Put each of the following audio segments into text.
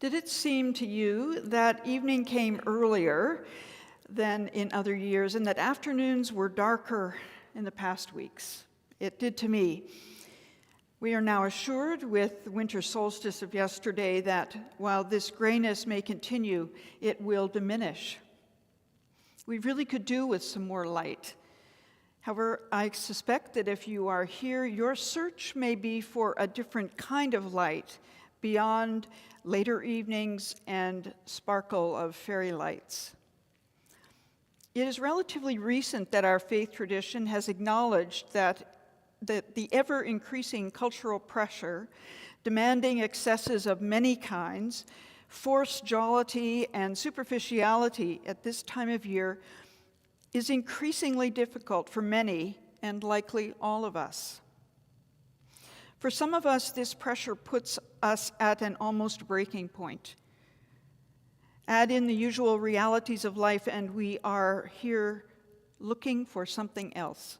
Did it seem to you that evening came earlier than in other years and that afternoons were darker in the past weeks? It did to me. We are now assured with the winter solstice of yesterday that while this grayness may continue, it will diminish. We really could do with some more light. However, I suspect that if you are here, your search may be for a different kind of light beyond later evenings and sparkle of fairy lights. It is relatively recent that our faith tradition has acknowledged that the ever-increasing cultural pressure, demanding excesses of many kinds, forced jollity and superficiality at this time of year is increasingly difficult for many and likely all of us. For some of us, this pressure puts us at an almost breaking point. Add in the usual realities of life, and we are here looking for something else.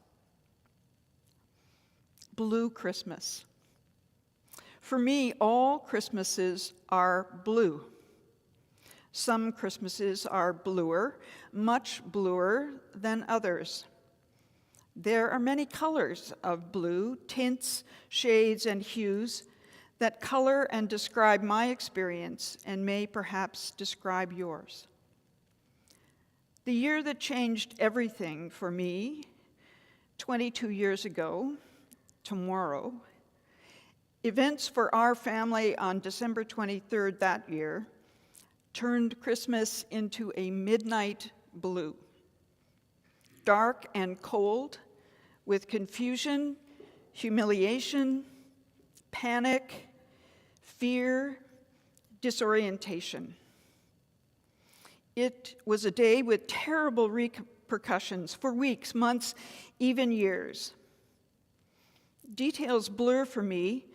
Blue Christmas. For me, all Christmases are blue. Some Christmases are bluer, much bluer than others. There are many colors of blue, tints, shades, and hues that color and describe my experience and may perhaps describe yours. The year that changed everything for me, 22 years ago, tomorrow, events for our family on December 23rd that year turned Christmas into a midnight blue. Dark and cold, with confusion, humiliation, panic, fear, disorientation. It was a day with terrible repercussions for weeks, months, even years. Details blur for me,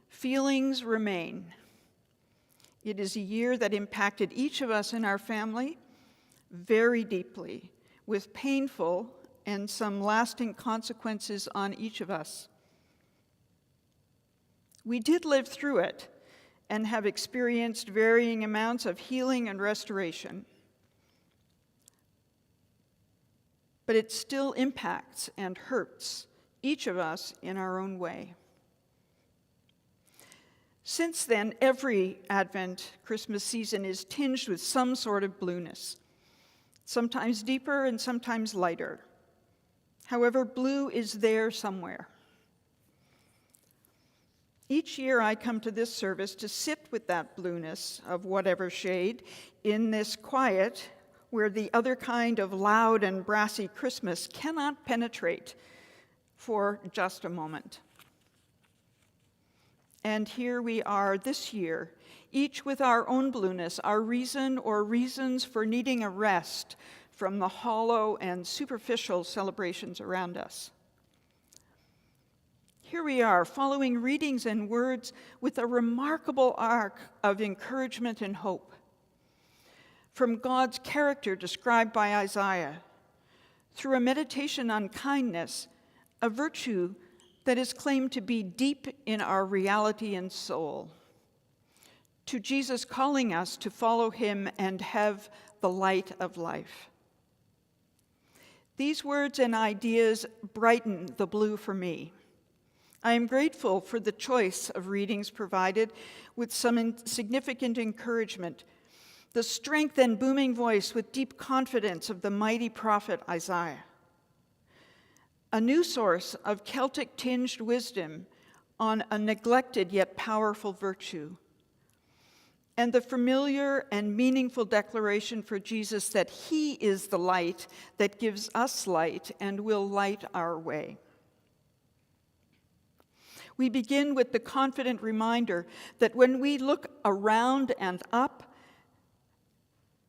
feelings remain. It is a year that impacted each of us in our family very deeply, with painful and some lasting consequences on each of us. We did live through it and have experienced varying amounts of healing and restoration. But it still impacts and hurts each of us in our own way. Since then, every Advent Christmas season is tinged with some sort of blueness, sometimes deeper and sometimes lighter. However, blue is there somewhere. Each year I come to this service to sit with that blueness of whatever shade in this quiet where the other kind of loud and brassy Christmas cannot penetrate for just a moment. And here we are this year, each with our own blueness, our reason or reasons for needing a rest from the hollow and superficial celebrations around us. Here we are, following readings and words with a remarkable arc of encouragement and hope. From God's character described by Isaiah, through a meditation on kindness, a virtue that is claimed to be deep in our reality and soul, to Jesus calling us to follow him and have the light of life. These words and ideas brighten the blue for me. I am grateful for the choice of readings provided with some significant encouragement, the strength and booming voice with deep confidence of the mighty prophet Isaiah, a new source of Celtic-tinged wisdom on a neglected yet powerful virtue, and the familiar and meaningful declaration for Jesus that he is the light that gives us light and will light our way. We begin with the confident reminder that when we look around and up,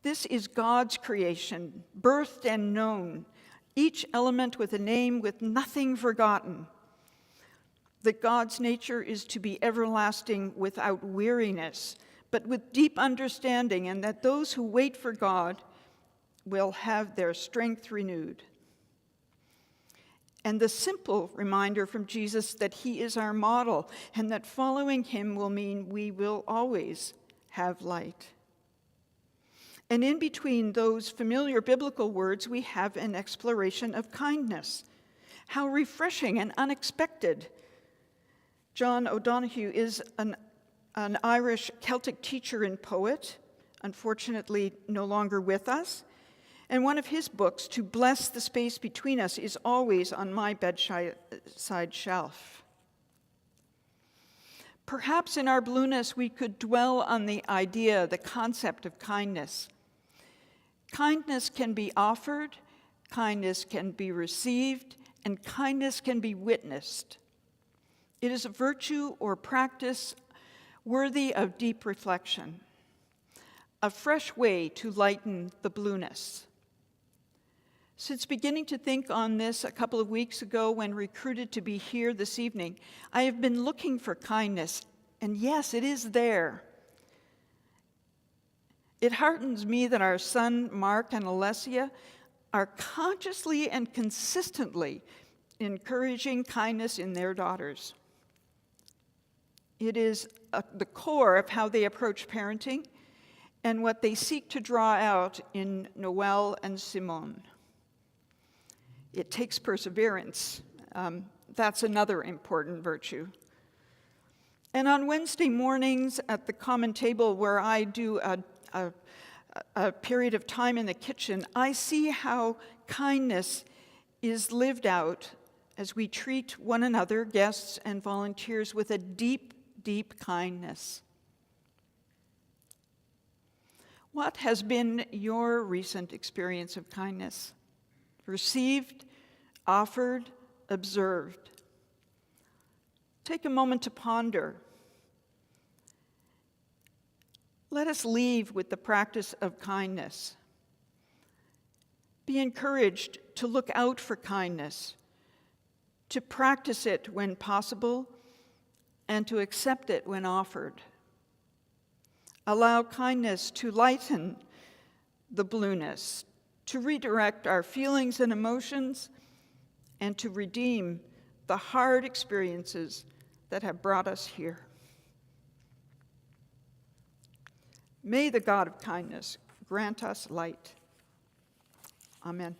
this is God's creation, birthed and known, each element with a name, with nothing forgotten. That God's nature is to be everlasting without weariness, but with deep understanding, and that those who wait for God will have their strength renewed. And the simple reminder from Jesus that he is our model, and that following him will mean we will always have light. And in between those familiar biblical words, we have an exploration of kindness. How refreshing and unexpected. John O'Donoghue is an Irish Celtic teacher and poet, unfortunately no longer with us. And one of his books, To Bless the Space Between Us, is always on my bedside shelf. Perhaps in our blueness we could dwell on the idea, the concept of kindness. Kindness can be offered, kindness can be received, and kindness can be witnessed. It is a virtue or practice worthy of deep reflection, a fresh way to lighten the blueness. Since beginning to think on this a couple of weeks ago when recruited to be here this evening, I have been looking for kindness, and yes, it is there. It heartens me that our son, Mark and Alessia, are consciously and consistently encouraging kindness in their daughters. It is the core of how they approach parenting and what they seek to draw out in Noelle and Simone. It takes perseverance. That's another important virtue. And on Wednesday mornings at the common table where I do a period of time in the kitchen, I see how kindness is lived out as we treat one another, guests and volunteers, with a deep, deep kindness. What has been your recent experience of kindness? Received, offered, observed. Take a moment to ponder. Let us leave with the practice of kindness. Be encouraged to look out for kindness, to practice it when possible, and to accept it when offered. Allow kindness to lighten the blueness, to redirect our feelings and emotions, and to redeem the hard experiences that have brought us here. May the God of kindness grant us light. Amen.